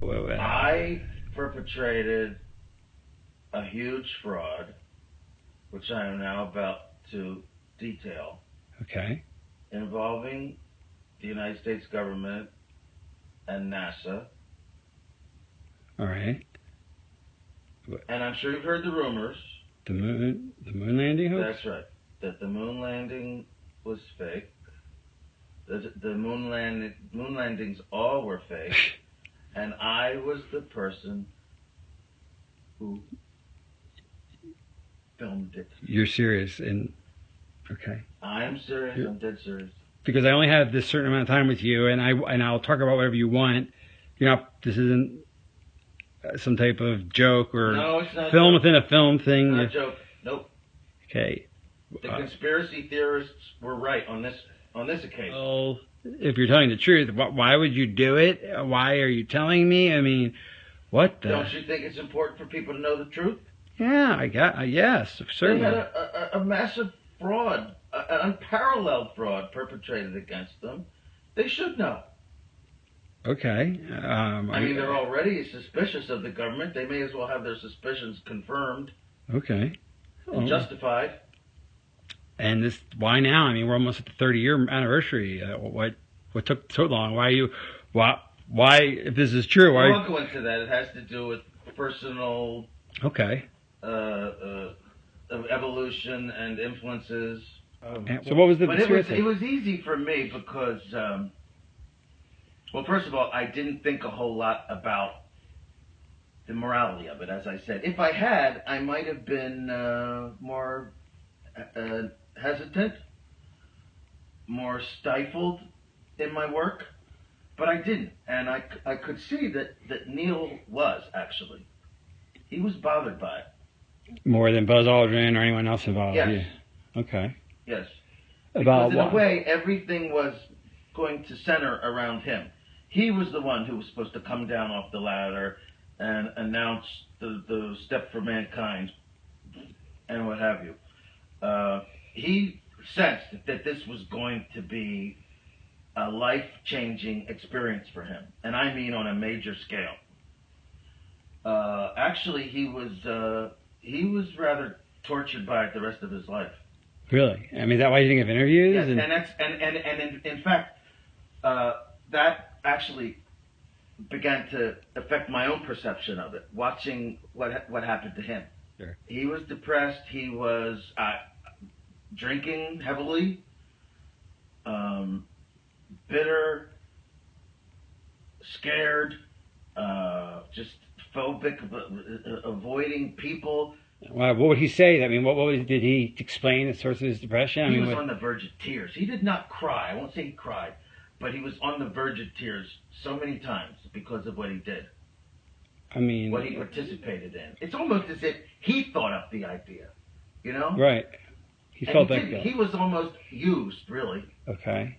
I perpetrated a huge fraud, which I am now about to detail, Okay. involving the United States government and NASA. All right. And I'm sure you've heard the rumors. The moon landing hoax? That's right. That the moon landing was fake. The moon landings all were fake. And I was the person who filmed it. You're serious? And okay. I am serious. I'm dead serious. Because I only have this certain amount of time with you, and I'll talk about whatever you want. This isn't some type of joke or No, it's not film joke. within a film thing. Not a joke. Nope. Okay. The conspiracy theorists were right on this occasion. Well, if you're telling the truth, why would you do it? Why are you telling me? I mean, what the? Don't you think it's important for people to know the truth? Yeah, I got. Yes, certainly. They had a massive fraud, an unparalleled fraud perpetrated against them. They should know. Okay. I mean, they're already suspicious of the government. They may as well have their suspicions confirmed Okay. and justified. And this, why now? I mean, we're almost at the 30-year anniversary. What took so long? Why, if this is true, why? I won't go into that. It has to do with personal Okay. evolution and influences. So what was the But conspiracy? it was easy for me because, well, first of all, I didn't think a whole lot about the morality of it, as I said. If I had, I might have been more hesitant, more stifled in my work, but I didn't. And I could see that Neil was, actually. He was bothered by it. More than Buzz Aldrin or anyone else involved? Yes. Yeah. Okay. Yes. About Because in what? a way, everything was going to center around him. He was the one who was supposed to come down off the ladder and announce the step for mankind and what have you. He sensed that this was going to be a life-changing experience for him, and I mean on a major scale. Actually, he was rather tortured by it the rest of his life. Really? I mean, is that why you didn't give interviews? Yes, and in fact, that actually began to affect my own perception of it. Watching what happened to him. Sure. He was depressed. He was drinking heavily, bitter, scared, just phobic, avoiding people. What would he say? I mean, did he explain the source of his depression? He was on the verge of tears. He did not cry. I won't say he cried, but he was on the verge of tears so many times because of what he did. I mean, what he participated in. It's almost as if he thought up the idea, you know? Right. He felt that guilt. He was almost used, really. Okay.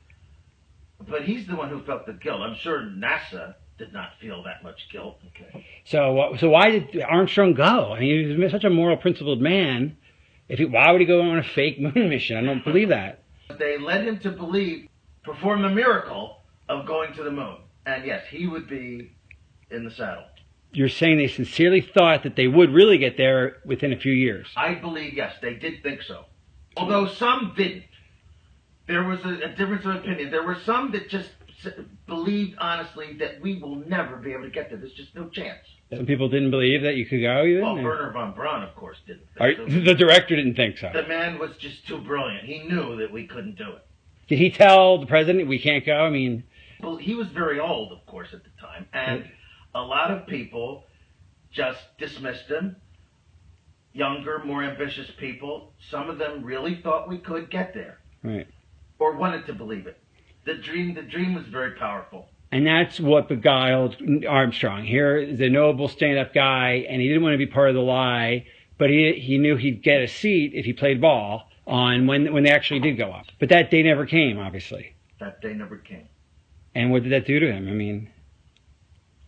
But he's the one who felt the guilt. I'm sure NASA did not feel that much guilt. Okay. So why did Armstrong go? I mean, he was such a moral, principled man. Why would he go on a fake moon mission? I don't believe that. They led him to perform the miracle of going to the moon. And yes, he would be in the saddle. You're saying they sincerely thought that they would really get there within a few years? I believe, yes, they did think so. Although some didn't. There was a difference of opinion. There were some that just believed honestly that we will never be able to get there. There's just no chance. Some people didn't believe that you could go even? Well, Werner von Braun, of course, didn't think so. The director didn't think so? The man was just too brilliant. He knew that we couldn't do it. Did he tell the president we can't go? I mean... Well, he was very old, of course, at the time. And a lot of people just dismissed him. Younger, more ambitious people. Some of them really thought we could get there. Right. Or wanted to believe it. The dream was very powerful. And that's what beguiled Armstrong. Here is a noble stand-up guy, and he didn't want to be part of the lie, but he knew he'd get a seat if he played ball on when they actually did go up. But that day never came, obviously. That day never came. And what did that do to him? I mean...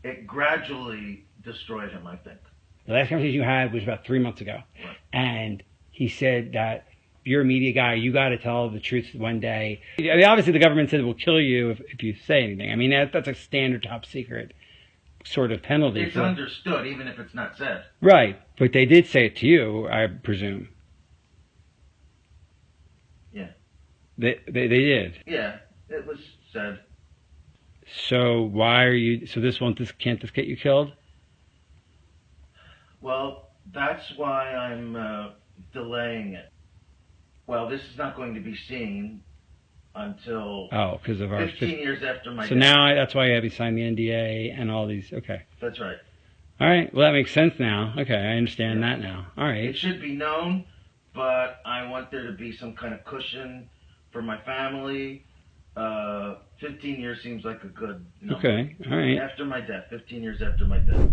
It gradually destroyed him, I think. The last conversation you had was about 3 months ago. Right. And he said that you're a media guy, you got to tell the truth one day. I mean, obviously the government said we'll kill you if you say anything. I mean, that's a standard top secret sort of penalty. It's understood, even if it's not said. Right, but they did say it to you, I presume. Yeah. They did. Yeah, it was said. So why are you? So can't this get you killed? Well, that's why I'm delaying it. Well, this is not going to be seen until because of our 15 years after my So death. now that's why you have to sign the NDA and all these. Okay. That's right. All right. Well, that makes sense now. Okay, I understand that now. All right. It should be known, but I want there to be some kind of cushion for my family. 15 years seems like a good number. Okay. All right. After my death, 15 years after my death.